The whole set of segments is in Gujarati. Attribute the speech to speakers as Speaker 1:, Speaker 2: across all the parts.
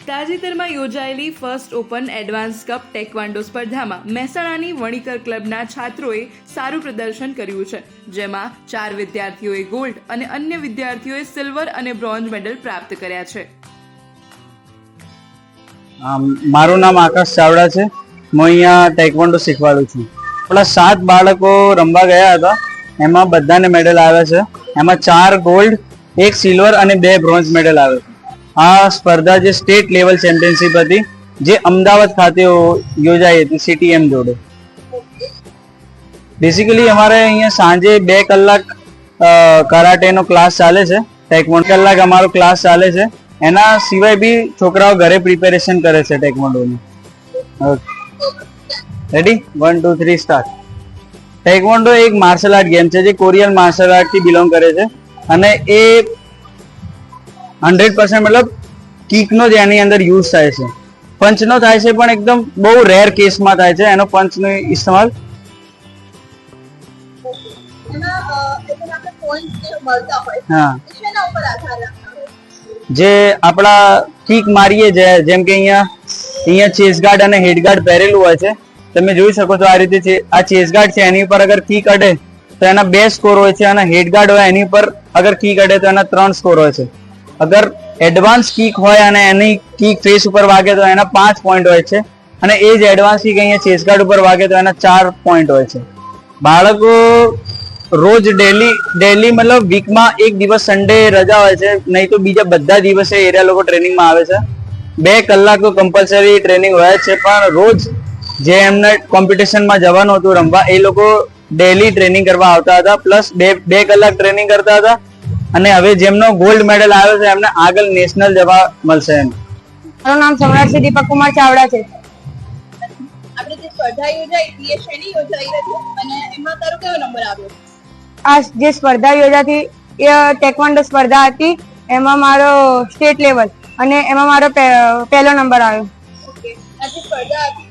Speaker 1: તાજેતરમાં યોજાયેલી ફર્સ્ટ ઓપન એડવાન્સ કપ ટેકવાન્ડો સ્પર્ધામાં મહેસાણાની વણીકર ક્લબના છાત્રોએ સારું પ્રદર્શન કર્યું છે, જેમાં 4 વિદ્યાર્થીઓએ ગોલ્ડ અને અન્ય વિદ્યાર્થીઓએ સિલ્વર અને બ્રોન્ઝ મેડલ પ્રાપ્ત કર્યા છે.
Speaker 2: મારું નામ આકાશ ચાવડા છે. હું અહીંયા ટેકવાન્ડો શીખવાડું છું. આપણા 7 બાળકો રમવા ગયા હતા, એમાં બધાને મેડલ આવ્યા છે. એમાં 4 ગોલ્ડ, 1 સિલ્વર અને 2 બ્રોન્ઝ મેડલ આવે છે. આ સ્પર્ધા જે સ્ટેટ લેવલ ચેમ્પિયનશિપ હતી, જે અમદાવાદ ખાતે યોજાઈ હતી CTM જોડે. બેસિકલી અમારે અહીંયા સાંજે 2 કલાક કરાટેનો ક્લાસ ચાલે છે. ટેકવાન્ડો કલાક અમારો ક્લાસ ચાલે છે. એના સિવાય બી છોકરાઓ ઘરે પ્રિપેરેશન કરે છે ટેકવાન્ડોની. Ready 1 2 3 start. ટેકવાન્ડો એક માર્શલ આર્ટ ગેમ છે જે કોરિયન માર્શલ આર્ટ થી બિલોંગ કરે છે, અને એ 100% મતલબ કિકનો જ એની અંદર યુઝ થાય છે. પંચનો થાય છે પણ એકદમ બહુ રેર કેસમાં થાય છે એનો પંચનો ઇસ્તેમાલ. હા, જે આપણા કિક મારીએ જેમ કે અહીંયા ચેસ ગાર્ડ અને હેડ ગાર્ડ પહેરેલું હોય છે. તમે જોઈ શકો છો આ રીતે છે. આ ચેસ ગાર્ડ છે, એની ઉપર અગર કિક અડે તો એના 2 સ્કોર હોય છે, અને હેડ ગાર્ડ હોય એની ઉપર અગર કિક અડે તો એના 3 સ્કોર હોય છે. અગર એડવાન્સ કિક હોય અને એની કિક ફેસ ઉપર વાગે તો એના 5 પોઈન્ટ હોય છે, અને એ જ એડવાન્સ કિક અહીંયા ચેસ ગાર્ડ ઉપર વાગે તો એના 4 પોઈન્ટ હોય છે. બાળકો રોજ ડેલી મતલબ વીકમાં એક દિવસ સન્ડે રજા હોય છે, નહીં તો બીજા બધા દિવસે એરિયા લોકો ટ્રેનિંગમાં આવે છે. 2 કલાક તો કમ્પલસરી ટ્રેનિંગ હોય છે, પણ રોજ જે એમને કોમ્પિટિશનમાં જવાનું હતું રમવા, એ લોકો ડેલી ટ્રેનિંગ કરવા આવતા હતા, પ્લસ 2 કલાક ટ્રેનિંગ કરતા હતા. અને હવે જેમનો ગોલ્ડ મેડલ આવ્યો છે એમને આગળ નેશનલ જવા મળશે.
Speaker 3: મારું નામ સમ્રાટ શ્રી દીપક કુમાર ચાવડા છે.
Speaker 4: આપણે જે સ્પર્ધા યોજાઈ એ શેની યોજાઈ હતી અને એમાં તારો કયો નંબર આવ્યો?
Speaker 3: આ જે સ્પર્ધા યોજાતી એ ટેકવાન્ડો સ્પર્ધા હતી. એમાં મારો સ્ટેટ લેવલ અને એમાં મારો પહેલો નંબર આવ્યો.
Speaker 4: ઓકે, આ જે સ્પર્ધા હતી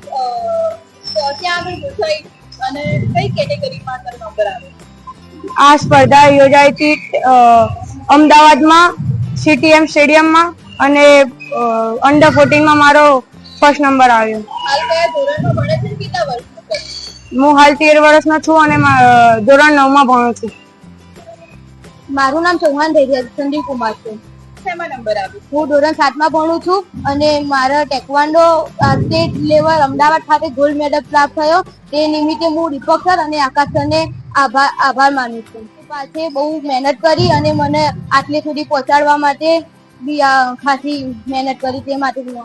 Speaker 4: ક્યાં આગળ યોજાઈ અને કઈ કેટેગરીમાં તારો નંબર આવ્યો?
Speaker 3: આ સ્પર્ધા યોજાઈ હતી અમદાવાદમાં CTM સ્ટેડિયમમાં, અને અંડર 14 માં મારો ફર્સ્ટ નંબર આવ્યો.
Speaker 4: હાલ કયા ધોરણમાં ભણે છે? કેટલા વર્ષનો છે?
Speaker 3: હું હાલ 13 વર્ષનો છું અને ધોરણ 9 માં ભણું છું.
Speaker 5: મારું નામ ચૌહાણ સંદીપ કુમાર છે.
Speaker 4: શેમાં નંબર આવ્યો?
Speaker 5: હું ધોરણ 7 માં ભણું છું અને મારા ટેકવાન્ડો સ્ટેટ લેવલ અમદાવાદ ખાતે ગોલ્ડ મેડલ પ્રાપ્ત થયો. તે નિમિત્તે હું દીપક સર અને આકાશ સરને આભાર માનું છું. પાસે બહુ મહેનત કરી અને મને આટલે સુધી પહોંચાડવા માટે ખાસી મહેનત કરી, તે માટે હું